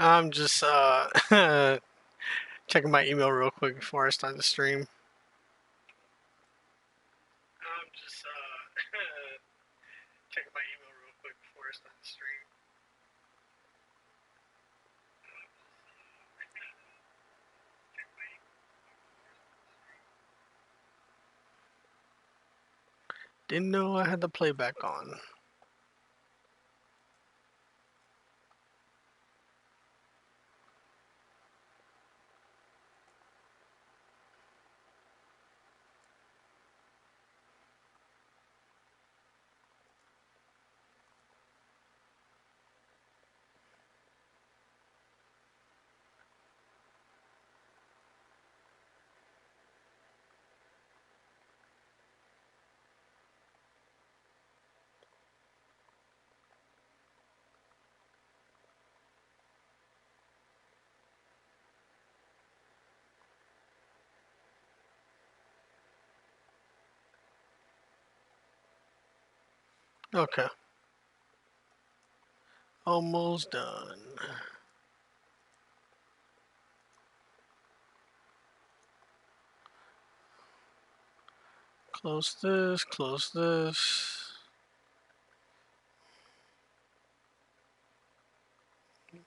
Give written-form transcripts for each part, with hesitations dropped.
I'm just checking my email real quick before I start the stream. I'm just checking my email real quick before I start the stream. Didn't know I had the playback on. Okay. Almost done. Close this, close this.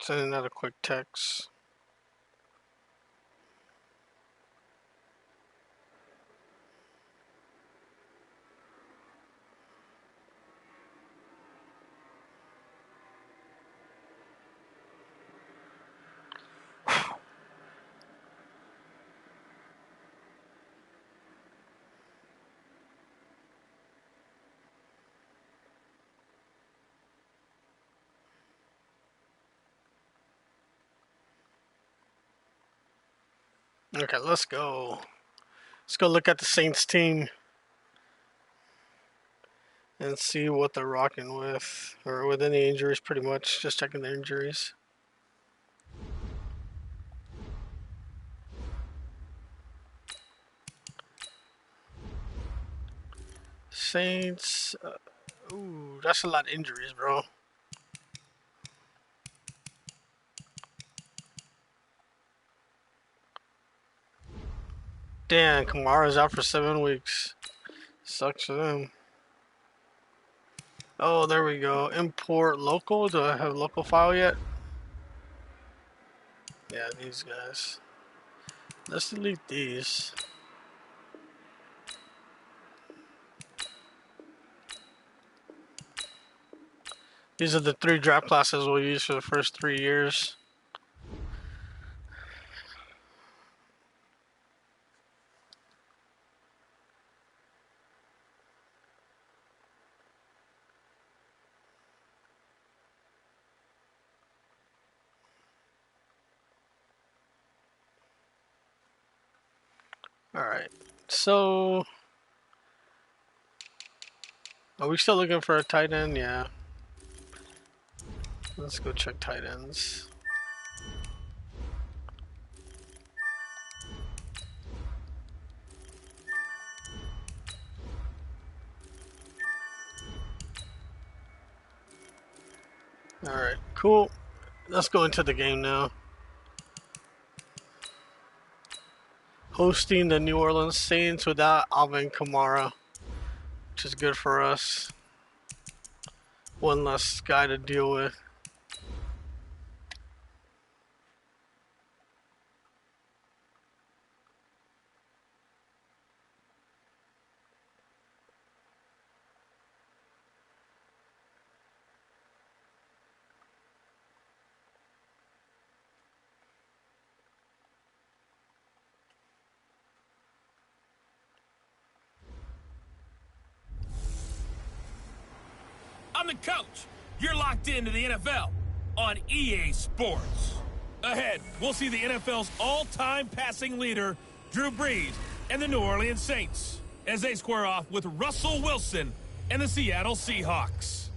Send another quick text. Okay, let's go. Let's go look at the Saints team and see what they're rocking with, or with any injuries, pretty much. Just checking the injuries. Saints. Ooh, that's a lot of injuries, bro. Damn, Kamara's out for 7 weeks. Sucks for them. Oh, there we go. Import local. Do I have local file yet? Yeah, these guys. Let's delete these. These are the 3 draft classes we'll use for the first 3 years. Alright, so are we still looking for a tight end? Yeah. Let's go check tight ends. Alright, cool. Let's go into the game now. Hosting the New Orleans Saints without Alvin Kamara, which is good for us. One less guy to deal with. I'm the coach. You're locked into the NFL on EA Sports. Ahead, we'll see the NFL's all-time passing leader, Drew Brees, and the New Orleans Saints as they square off with Russell Wilson and the Seattle Seahawks.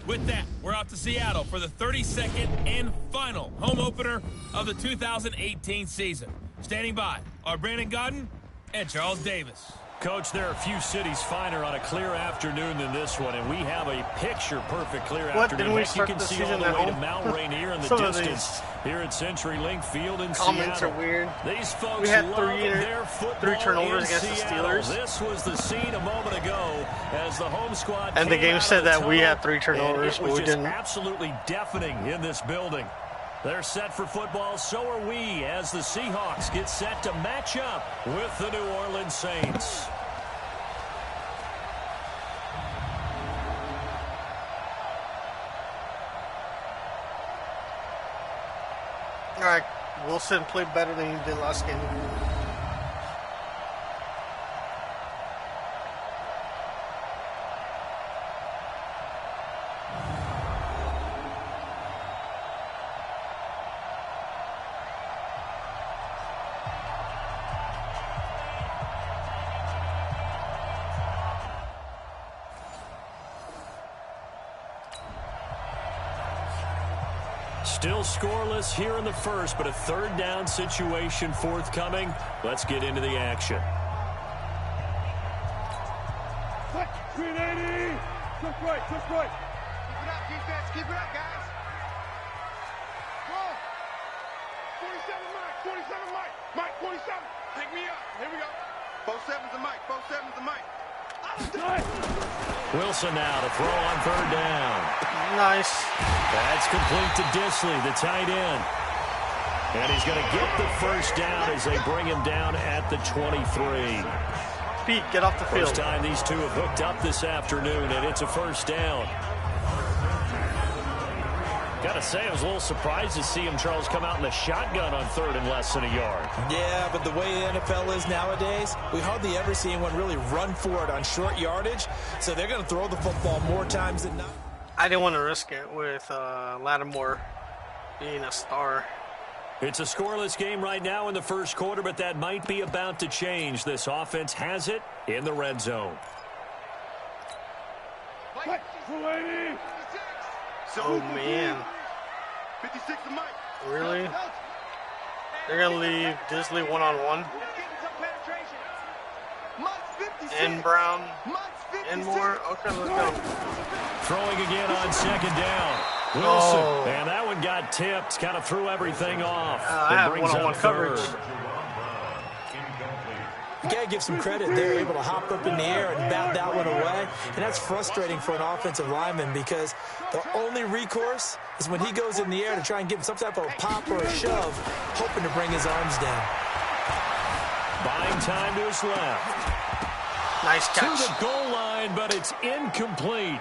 With that, we're off to Seattle for the 32nd and final home opener of the 2018 season. Standing by are Brandon Godden and Charles Davis. Coach, there are few cities finer on a clear afternoon than this one, and we have a picture-perfect clear afternoon. Didn't we You start can the see all season the at way to home? Mount Rainier in the Some of distance these here at CenturyLink Field in comments Seattle. are weird. These folks We had love their football 3 turnovers in against the Seattle. Steelers. This was the scene a moment ago as the home squad And the came game out said of the that we tunnel, had 3 turnovers, and but it was we just didn't. absolutely deafening in this building. They're set for football, so are we, as the Seahawks get set to match up with the New Orleans Saints. All right, Wilson played better than he did last game. Still scoreless here in the first, but a third down situation forthcoming. Let's get into the action. 380. Took right. Keep it up, defense. Keep it up, guys. Go. 47 Mike. Mike, 47. Pick me up. Here we go. 47's the Mike. 47's the Mike. Wilson now to throw on third down. Nice. That's complete to Disley, the tight end. And he's going to get the first down as they bring him down at the 23. Pete, get off the field. First time these two have hooked up this afternoon, and it's a first down. Got to say, I was a little surprised to see him, Charles, come out in the shotgun on third and less than a yard. Yeah, but the way the NFL is nowadays, we hardly ever see anyone really run for it on short yardage. So they're going to throw the football more times than not. I didn't want to risk it with Lattimore being a star. It's a scoreless game right now in the first quarter, but that might be about to change. This offense has it in the red zone. Oh, man. 56 to Mike. Really? They're going to leave Disley one-on-one? And Brown and more? Okay, let's go. Throwing again on second down. Wilson. Oh. And that one got tipped. Kind of threw everything off. I have brings one-on-one up coverage. third. You got to give some credit. They're able to hop up in the air and bat that one away. And that's frustrating for an offensive lineman because the only recourse is when he goes in the air to try and give some type of a pop or a shove, hoping to bring his arms down. Buying time to his left. Nice To catch. the goal line, but it's incomplete.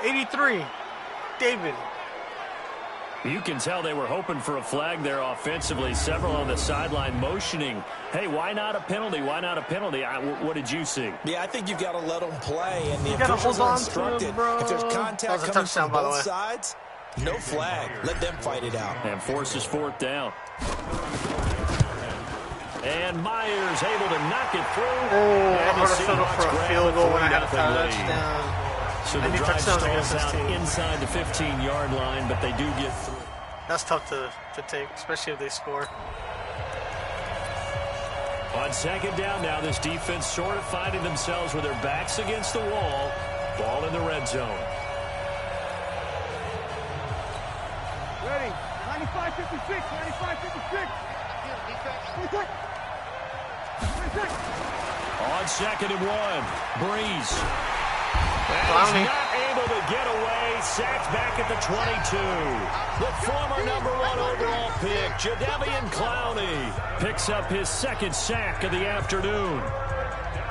83. David. You can tell they were hoping for a flag there offensively. Several on the sideline motioning. Hey, why not a penalty? Why not a penalty? What did you see? Yeah, I think you've got to let them play, and the gotta officials hold are on to instructed. it, bro. If there's That contact was a coming touchdown, from by the both way. sides, no flag. Let them fight it out. And forces fourth down. And Myers able to knock it through. Oh, I And the heard a fiddle for Seahawks a grab field goal when I had a 3-0 lead. touchdown. So I the need drive touchdowns against stalls this out team. inside the 15-yard line, but they do get through. That's tough to take, especially if they score. On second down now, this defense sort of finding themselves with their backs against the wall. Ball in the red zone. Ready. 95-56. 95-56. On second and one, Breeze. And Clowney. he's not able to get away. Sacked back at the 22. The former #1 overall pick, Jadeveon Clowney, picks up his second sack of the afternoon.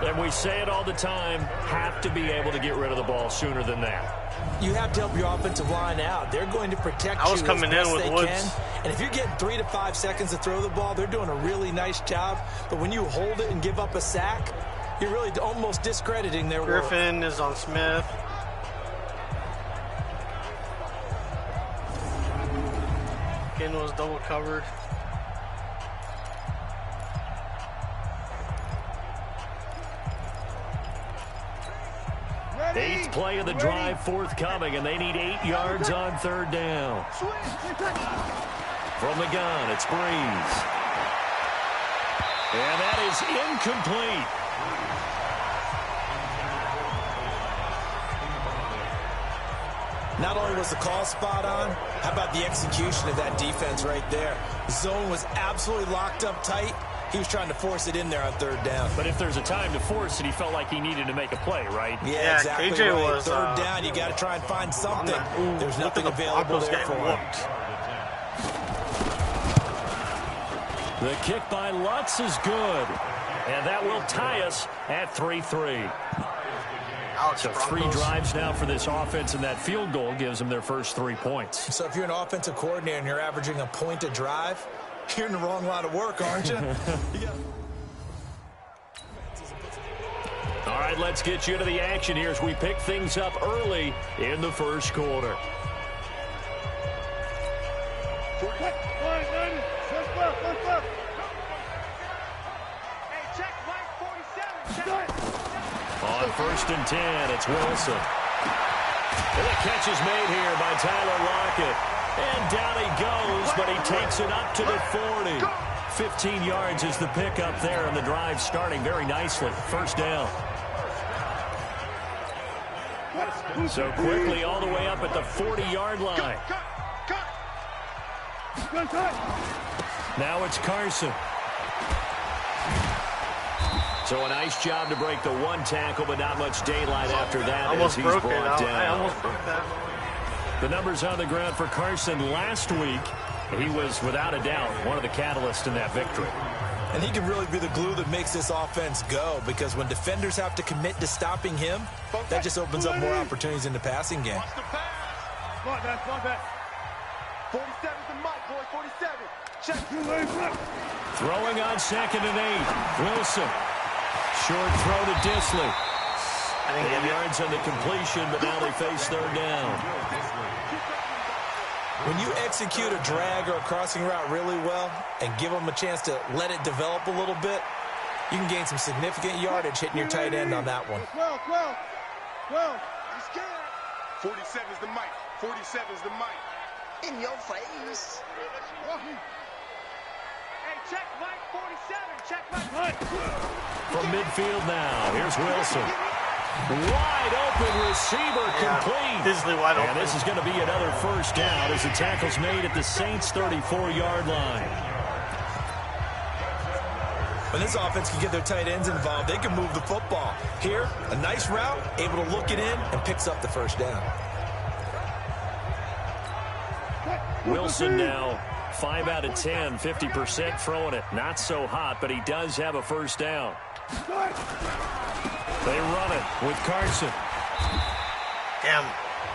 And we say it all the time, have to be able to get rid of the ball sooner than that. You have to help your offensive line out. They're going to protect I was you coming as best in with they Woods. can. And if you're getting 3 to 5 seconds to throw the ball, they're doing a really nice job. But when you hold it and give up a sack, you're really almost discrediting their work. Griffin is on Smith. Ken was double covered. Eighth play of the drive forthcoming, and they need 8 yards on third down. From the gun, it's Breeze. And that is incomplete. Not only was the call spot on, how about the execution of that defense right there? The zone was absolutely locked up tight. He was trying to force it in there on third down. But if there's a time to force it, he felt like he needed to make a play, right? Yeah, exactly KJ right. was, third down, you got to try and find something. There's nothing available there for him. The kick by Lutz is good. And that will tie us at 3-3. So 3 drives now for this offense, and that field goal gives them their first 3 points. So if you're an offensive coordinator and you're averaging a point a drive, you're in the wrong line of work, aren't you? All right, let's get you to the action here as we pick things up early in the first quarter. On 1st and 10, it's Wilson. And the catch is made here by Tyler Lockett. And down he goes, but he takes it up to the 40. 15 yards is the pickup there, and the drive starting very nicely. First down. So quickly all the way up at the 40-yard line. Now it's Carson. So a nice job to break the 1 tackle, but not much daylight after that as he's brought down. I almost broke that. The numbers on the ground for Carson last week. He was, without a doubt, one of the catalysts in that victory. And he can really be the glue that makes this offense go, because when defenders have to commit to stopping him, that just opens up more opportunities in the passing game. 47's the mic, boy. 47. Check. Throwing on 2nd and 8. Wilson. Short throw to Disley. 8 yards on the completion, but now they face 3rd down. When you execute a drag or a crossing route really well and give them a chance to let it develop a little bit, you can gain some significant yardage hitting your tight end on that one. 47's the mic. 47's the mic. In your face. Hey, check Mike 47. Check Mike. From midfield now, here's Wilson. Wide open receiver, complete. Disley wide open. And this is going to be another first down as the tackle's made at the Saints' 34-yard line. When this offense can get their tight ends involved, they can move the football. Here, a nice route, able to look it in, and picks up the first down. Wilson now 5 out of 10, 50% throwing it. Not so hot, but he does have a first down. They run it with Carson. Damn.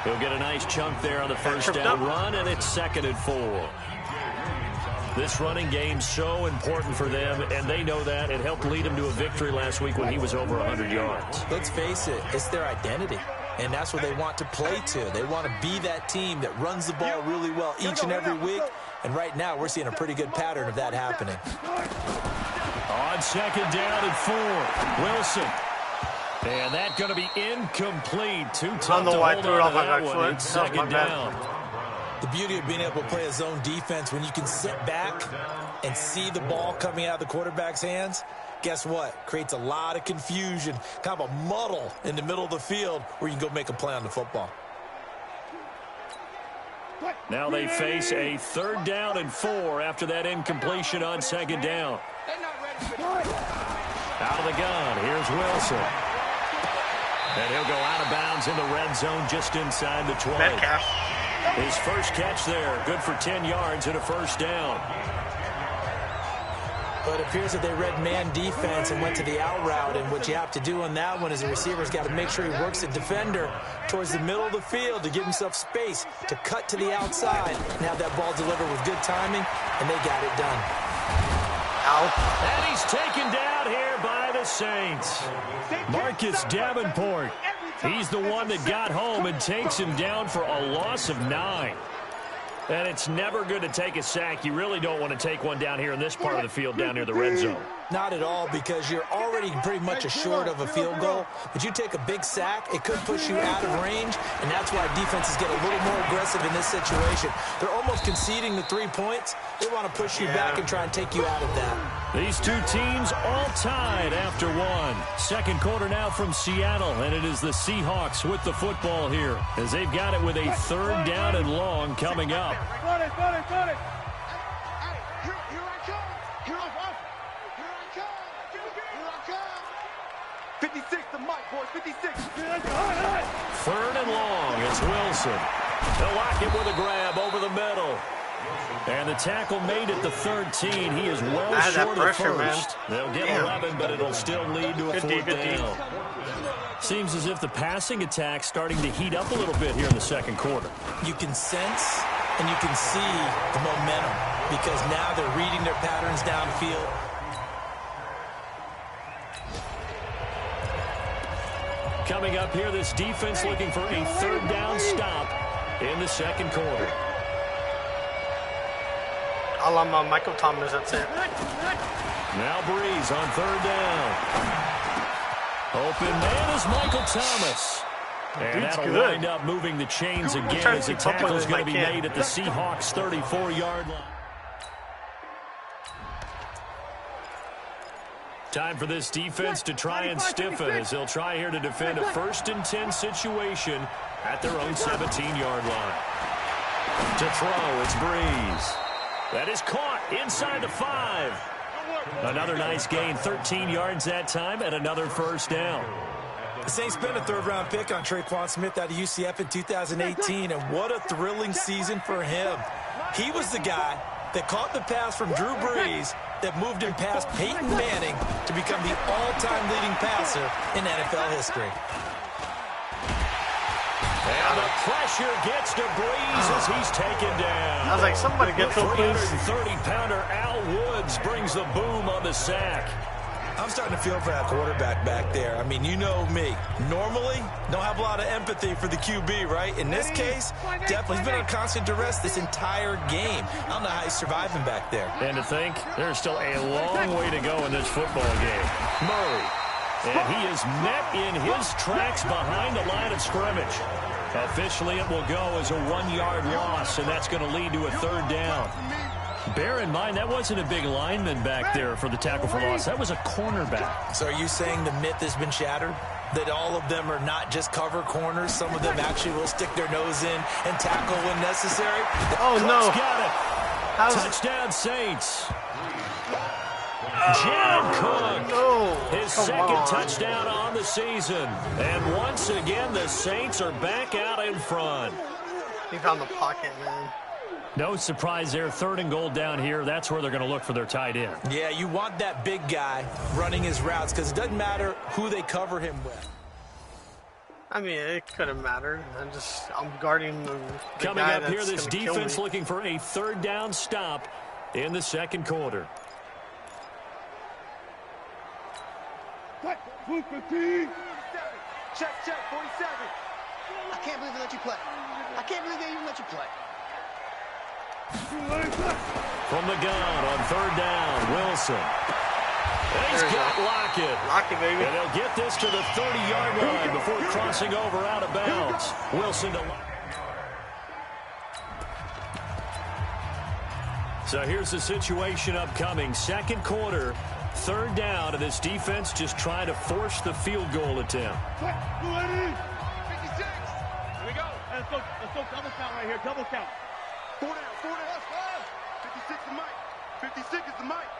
He'll get a nice chunk there on the first down run, and it's 2nd and 4. This running game's so important for them, and they know that. It helped lead him to a victory last week when he was over 100 yards. Let's face it, it's their identity, and that's what they want to play to. They want to be that team that runs the ball really well each and every week, and right now we're seeing a pretty good pattern of that happening. On 2nd down and 4, Wilson. And that's going to be incomplete. Too tough to hold on to that one. It's 2nd down. The beauty of being able to play a zone defense, when you can sit back and see the ball coming out of the quarterback's hands, guess what? Creates a lot of confusion, kind of a muddle in the middle of the field where you can go make a play on the football. Now they face a 3rd down and 4 after that incompletion on 2nd down. Out of the gun, here's Wilson. And he'll go out of bounds in the red zone just inside the 20. Metcalf. His first catch there, good for 10 yards and a first down. But it appears that they read man defense and went to the out route, and what you have to do on that one is the receiver's got to make sure he works the defender towards the middle of the field to give himself space to cut to the outside and have that ball delivered with good timing, and they got it done. And he's taken down here by the Saints. Marcus Davenport. He's the one that got home and takes him down for a loss of 9. And it's never good to take a sack. You really don't want to take one down here in this part of the field down near the red zone. Not at all, because you're already pretty much assured of a field goal. But you take a big sack, it could push you out of range, and that's why defenses get a little more aggressive in this situation. They're almost conceding the 3 points. They want to push you back and try and take you out of that. These two teams all tied after one. Second quarter now from Seattle, and it is the Seahawks with the football here as they've got it with a 3rd down and long coming up. Got it. Here I come. 56 to Mike, boys. 56. 3rd and long. It's Wilson. They'll lock it with a grab over the middle. And the tackle made at the 13. He is well short of first. They'll get 11, but it'll still lead to a 4th down. Seems as if the passing attack's starting to heat up a little bit here in the second quarter. You can sense and you can see the momentum because now they're reading their patterns downfield. Coming up here, this defense looking for a 3rd down stop in the second quarter. A la Michael Thomas, that's it. Now Breeze on 3rd down. Open man is Michael Thomas. And that'll wind up moving the chains again as the tackle's going to be made at the Seahawks 34-yard line. Time for this defense to try and stiffen as they'll try here to defend a 1st and 10 situation at their own 17-yard line. To throw, it's Breeze. That is caught inside the 5. Another nice gain, 13 yards that time, and another 1st down. The Saints spent a 3rd-round pick on Traquan Smith out of UCF in 2018, and what a thrilling season for him. He was the guy that caught the pass from Drew Brees that moved him past Peyton Manning to become the all-time leading passer in NFL history. And the pressure gets to Breeze as he's taken down. I was like, somebody get to him, please. 330-pounder Al Woods brings the boom on the sack. I'm starting to feel for that quarterback back there. I mean, you know me. Normally, don't have a lot of empathy for the QB, right? In this case, definitely he's been on constant duress this entire game. I don't know how he's surviving back there. And to think, there's still a long way to go in this football game. Murray. And he is met in his tracks behind the line of scrimmage. Officially, it will go as a 1-yard loss, and that's going to lead to a 3rd down. Bear in mind, that wasn't a big lineman back there for the tackle for loss. That was a cornerback. So are you saying the myth has been shattered? That all of them are not just cover corners? Some of them actually will stick their nose in and tackle when necessary? Oh, no. Got it. Touchdown, Saints. Jared Cook, his second touchdown on the season. And once again, the Saints are back out in front. He found the pocket, man. No surprise there. 3rd and goal down here. That's where they're going to look for their tight end. Yeah, you want that big guy running his routes because it doesn't matter who they cover him with. I mean, it could have mattered. I'm guarding the Coming guy up here, that's this defense looking for a 3rd down stop in the second quarter. Check, 47. I can't believe they let you play. I can't believe they even let you play. From the gun on 3rd down, Wilson. And he's got Lockett. Lockett, baby. And they'll get this to the 30-yard line before crossing over out of bounds. Wilson to Lockett. So here's the situation upcoming. Second quarter, 3rd down, and this defense just trying to force the field goal attempt. 56. Here we go. Let's go double count right here. Double count. 4 down. 56 is Mike. 56 is the Mike.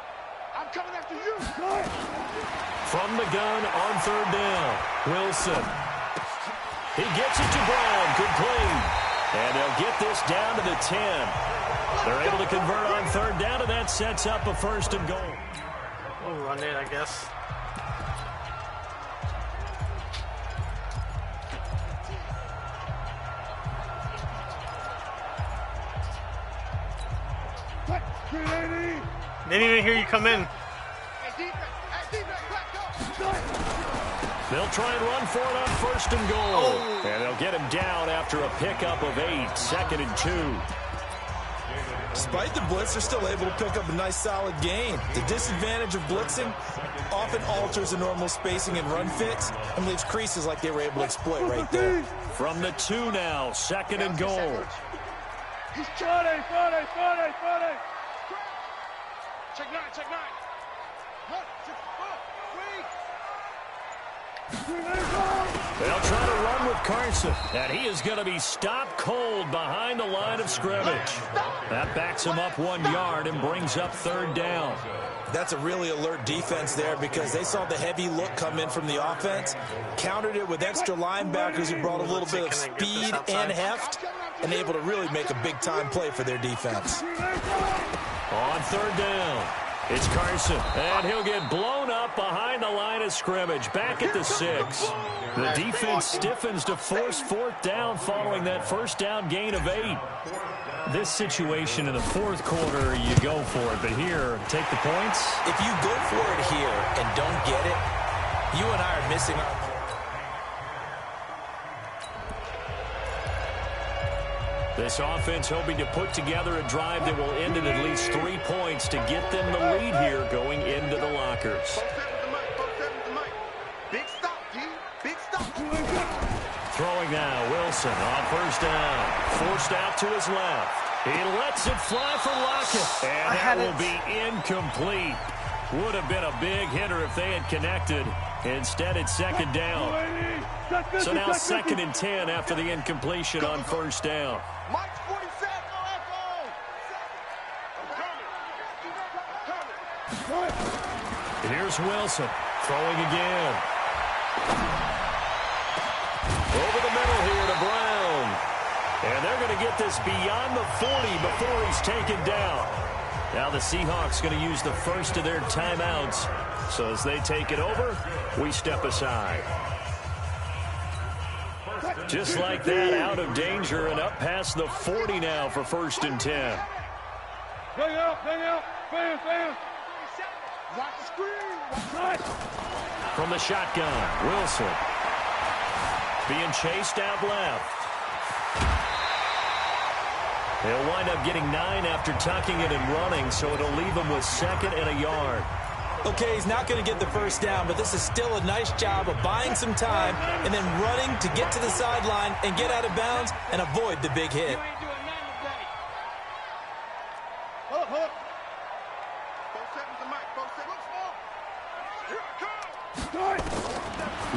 I'm coming after you. From the gun on 3rd down, Wilson. He gets it to Brown. Good play. And they'll get this down to the 10. They're able to convert on 3rd down, and that sets up a 1st and goal. We'll run it, I guess. Didn't even hear you come in. They'll try and run for it on 1st and goal. And they'll get him down after a pickup of 8. 2nd and 2. despite the blitz, they're still able to pick up a nice, solid gain. The disadvantage of blitzing often alters the normal spacing and run fits and leaves creases like they were able to exploit right there. From the 2 now, 2nd and goal. He's check 9. Check 9. They'll try to run with Carson, and he is going to be stopped cold behind the line of scrimmage. That backs him up 1 yard and brings up 3rd down. That's a really alert defense there because they saw the heavy look come in from the offense, countered it with extra linebackers who brought a little bit of speed and heft, and able to really make a big-time play for their defense. On 3rd down, it's Carson, and he'll get blown up behind the line of scrimmage, back at the 6. The defense stiffens to force 4th down following that 1st down gain of 8. This situation in the 4th quarter, you go for it, but here, take the points. If you go for it here and don't get it, you and I are missing our... This offense hoping to put together a drive that will end in at least 3 points to get them the lead here going into the lockers. Big stop, G. Big stop. Throwing now, Wilson on 1st down. Forced out to his left. He lets it fly for Lockett. And that will be incomplete. Would have been a big hitter if they had connected. Instead, it's 2nd down. So now 2nd and 10 after the incompletion on 1st down. Mike's 47. Here's Wilson throwing again. Over the middle here to Brown. And they're going to get this beyond the 40 before he's taken down. Now the Seahawks going to use the first of their timeouts. So as they take it over, we step aside. Just like that, out of danger and up past the 40 now for 1st and 10. Bang out, bam. Watch the screen. From the shotgun, Wilson. Being chased out left. They'll wind up getting 9 after tucking it and running, so it'll leave them with 2nd and a yard. Okay, he's not going to get the 1st down, but this is still a nice job of buying some time and then running to get to the sideline and get out of bounds and avoid the big hit.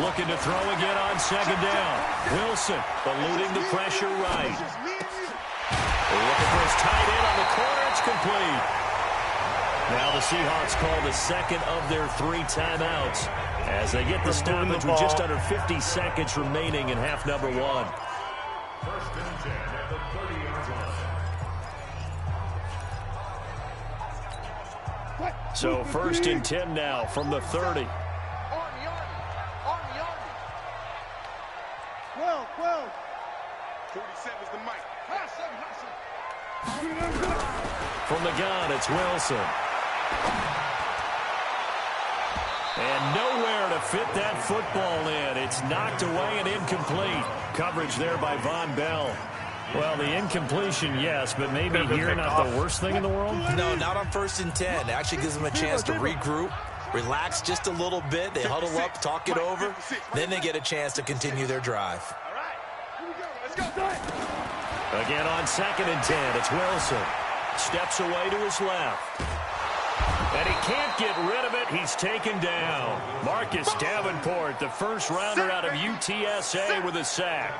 Looking to throw again on 2nd down. Wilson eluding the pressure right. Looking for his tight end on the corner. It's complete. Now the Seahawks call the 2nd of their 3 timeouts as they get the stoppage with just under 50 seconds remaining in half number 1. 1st and 10 at the 30-yard line. So 1st and 10 now from the 30. Army. 12. 47's the mic. From the gun, it's Wilson. And nowhere to fit that football in. It's knocked away and incomplete. Coverage there by Von Bell. Well, the incompletion, yes, but maybe here not the worst thing in the world? No, not on 1st and 10. It actually gives them a chance to regroup, relax just a little bit. They huddle up, talk it over. Then they get a chance to continue their drive. All right. Here we go. Let's go. Again on 2nd and 10, it's Wilson. Steps away to his left. And he can't get rid of it. He's taken down. Marcus Davenport, the first rounder out of UTSA with a sack.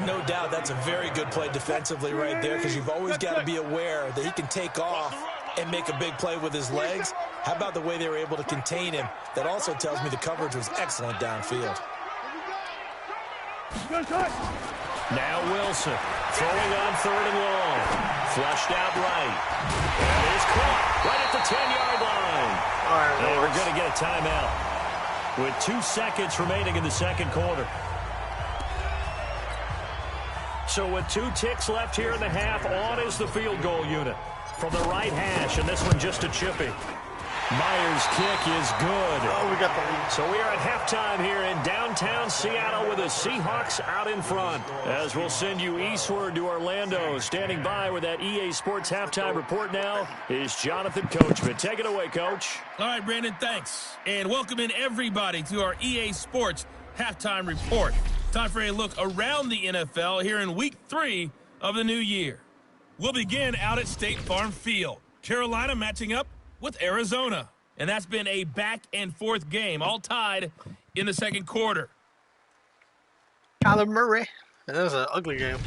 No doubt that's a very good play defensively right there because you've always got to be aware that he can take off and make a big play with his legs. How about the way they were able to contain him? That also tells me the coverage was excellent downfield. Now Wilson throwing on 3rd and long. Flushed out right. And it's caught right at the 10-yard line. And we're going to get a timeout with 2 seconds remaining in the 2nd quarter. So with 2 ticks left here in the half, on is the field goal unit from the right hash, and this one just a chippy. Myers' kick is good. Oh, we got the lead. So we are at halftime here in downtown Seattle with the Seahawks out in front. As we'll send you eastward to Orlando. Standing by with that EA Sports halftime report now is Jonathan Coachman. Take it away, Coach. All right, Brandon, thanks. And welcome in everybody to our EA Sports halftime report. Time for a look around the NFL here in Week 3 of the new year. We'll begin out at State Farm Field. Carolina matching up with Arizona. And that's been a back-and-forth game, all tied in the second quarter. Kyler Murray. That was an ugly game.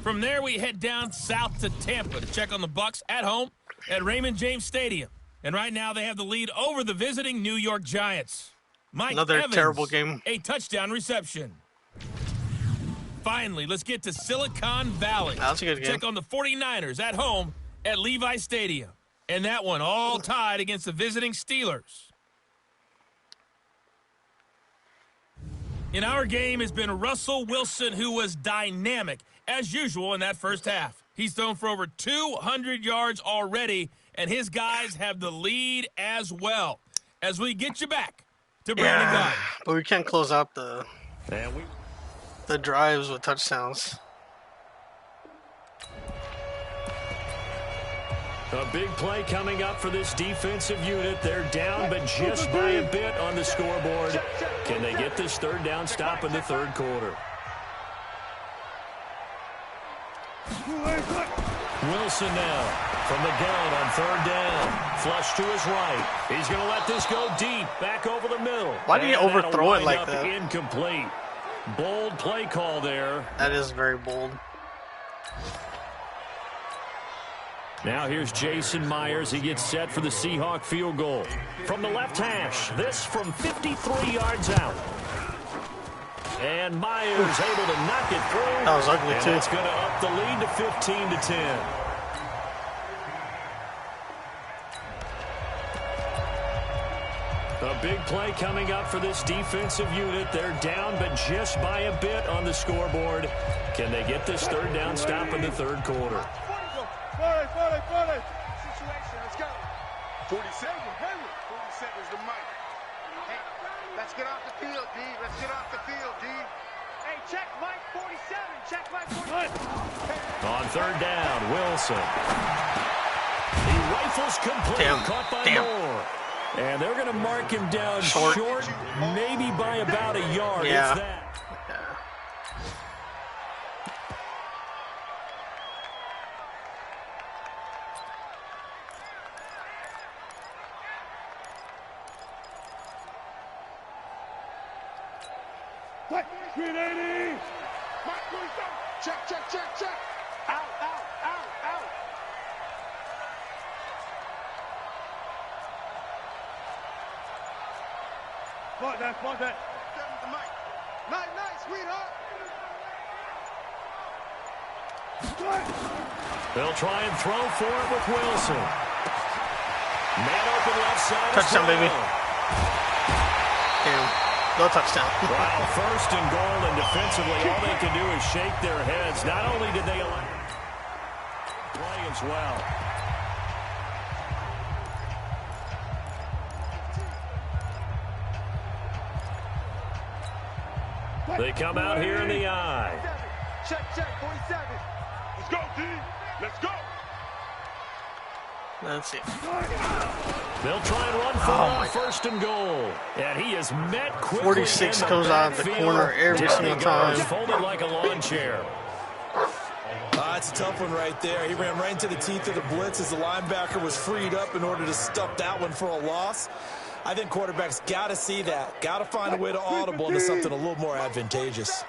From there, we head down south to Tampa to check on the Bucs at home at Raymond James Stadium. And right now, they have the lead over the visiting New York Giants. Mike Another Evans, terrible game. A touchdown reception. Finally, let's get to Silicon Valley. That's a good game. Check on the 49ers at home at Levi Stadium. And that one all tied against the visiting Steelers. In our game has been Russell Wilson, who was dynamic, as usual, in that first half. He's thrown for over 200 yards already, and his guys have the lead as well. As we get you back to Brandon Guy. But we can't close out the drives with touchdowns. A big play coming up for this defensive unit. They're down, but just by a bit on the scoreboard. Can they get this third down stop in the third quarter? Wilson now from the gun on third down. Flush to his right. He's going to let this go deep, back over the middle. Why did he overthrow it like that? Incomplete. Bold play call there. That is very bold. Now here's Jason Myers. He gets set for the Seahawk field goal. From the left hash, this from 53 yards out. And Myers able to knock it through. That was ugly, too. It's going to up the lead to 15-10. A big play coming up for this defensive unit. They're down, but just by a bit on the scoreboard. Can they get this third down stop in the third quarter? 47 is the mic. Hey, let's get off the field, D. Let's get off the field, D. Hey, check Mike 47. Check Mike 47. On third down, Wilson. He rifles complete. Caught by Moore. And they're going to mark him down short, maybe by about a yard. Yeah. It's that. What? 380. Mike 47. Check. Out. Block that. Nice, sweetheart. They'll try and throw for it with Wilson. Man open left side. Touchdown, baby. Damn. No touchdown. Wow, first and goal, and defensively, all they can do is shake their heads. Not only did they allow play as well. They come out here in the eye. Check, 47. Let's go, D. Let's go. Let's see. They'll try and run for first and goal. And he is met quickly. 46 goes out of the corner every single time. Folded like a lawn chair. It's a tough one right there. He ran right into the teeth of the blitz as the linebacker was freed up in order to stuff that one for a loss. I think quarterbacks got to see that. Got to find a way to audible into something a little more advantageous.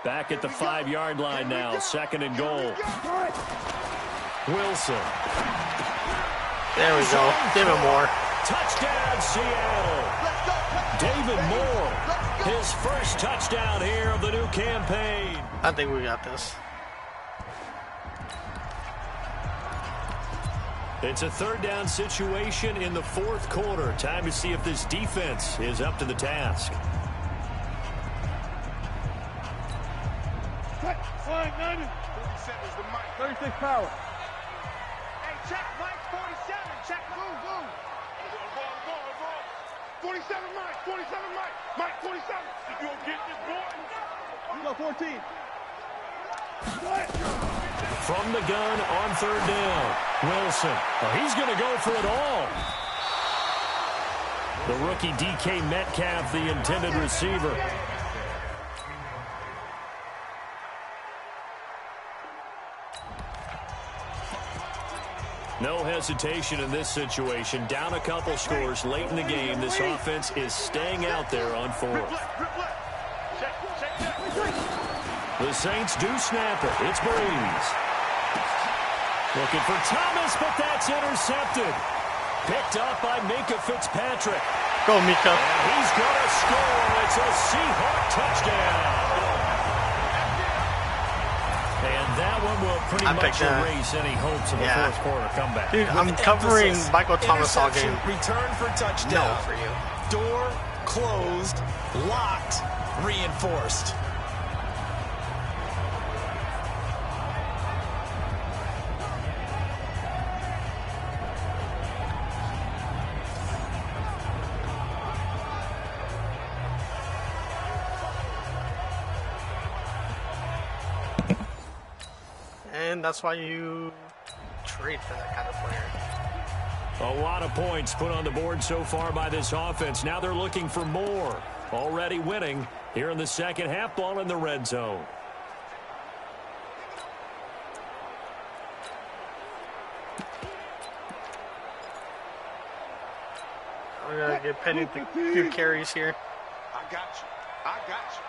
Back at the 5-yard line now. Second and goal. Wilson. There we go. Give him more. Touchdown, Seattle. David Moore. His first touchdown here of the new campaign. I think we got this. It's a third down situation in the fourth quarter. Time to see if this defense is up to the task. Flying 90. 37 is the mic. 36 power. Hey, check Mike 47. Check. Move. 47, Mike. 47, Mike. Mike, 47. You gonna get this boy? You got 14. From the gun on third down, Wilson. Oh, he's going to go for it all. The rookie DK Metcalf, the intended receiver. No hesitation in this situation. Down a couple scores late in the game. This offense is staying out there on fourth. The Saints do snap it. It's Breeze. Looking for Thomas, but that's intercepted. Picked up by Minka Fitzpatrick. Go, Mika. And he's going to score. It's a Seahawk touchdown. And that one will pretty much erase any hopes of a fourth quarter comeback. Dude, I'm covering Michael Thomas all game. Return for touchdown. No for you. Door closed, locked, reinforced. And that's why you trade for that kind of player. A lot of points put on the board so far by this offense. Now they're looking for more. Already winning here in the second half, ball in the red zone. We're going to get Penny a few carries here. I got you. I got you.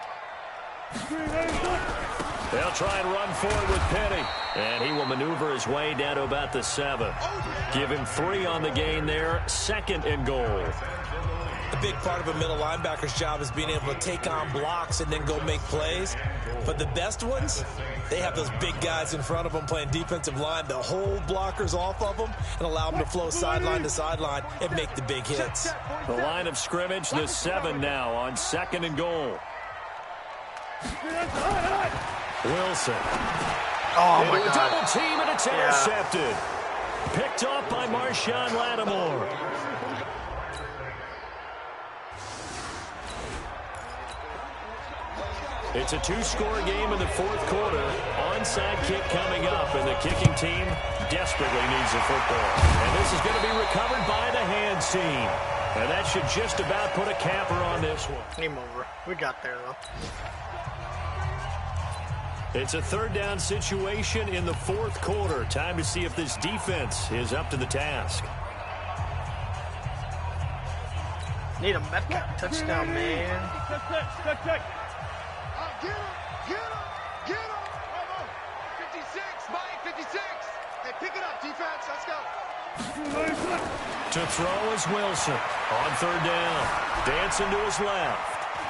They'll try and run forward with Penny. And he will maneuver his way down to about the 7. Give him 3 on the gain there. Second and goal. A big part of a middle linebacker's job is being able to take on blocks and then go make plays. But the best ones, they have those big guys in front of them playing defensive line to hold blockers off of them and allow them to flow sideline to sideline and make the big hits. The line of scrimmage, the 7 now on second and goal. Wilson. Oh, my God. Double team, and it's intercepted. Picked up by Marshawn Lattimore. It's a 2-score game in the fourth quarter. Onside kick coming up, and the kicking team desperately needs the football. And this is going to be recovered by the hands team. And that should just about put a capper on this one. Game over. We got there, though. It's a third down situation in the fourth quarter. Time to see if this defense is up to the task. Need a Metcalf touchdown, man. Check. Get him. 56, Mike, 56. Hey, pick it up, defense. Let's go. To throw is Wilson on third down. Dancing to his left.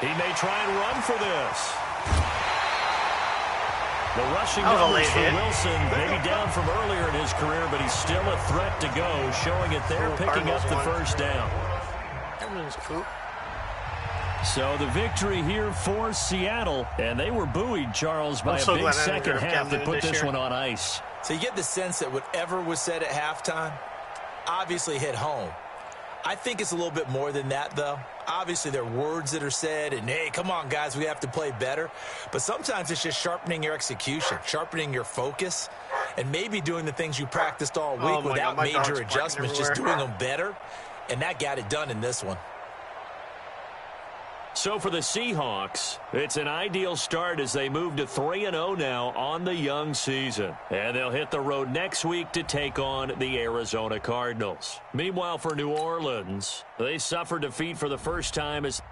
He may try and run for this. The rushing numbers for Wilson, maybe down from earlier in his career, but he's still a threat to go, showing it there, picking up the first down. Everyone's poop. So the victory here for Seattle, and they were buoyed, Charles, by a big second half that put this one on ice. So you get the sense that whatever was said at halftime obviously hit home. I think it's a little bit more than that, though. Obviously, there are words that are said, and, hey, come on, guys, we have to play better. But sometimes it's just sharpening your execution, sharpening your focus, and maybe doing the things you practiced all week without major adjustments, just doing them better. And that got it done in this one. So for the Seahawks, it's an ideal start as they move to 3-0 now on the young season. And they'll hit the road next week to take on the Arizona Cardinals. Meanwhile, for New Orleans, they suffered defeat for the first time as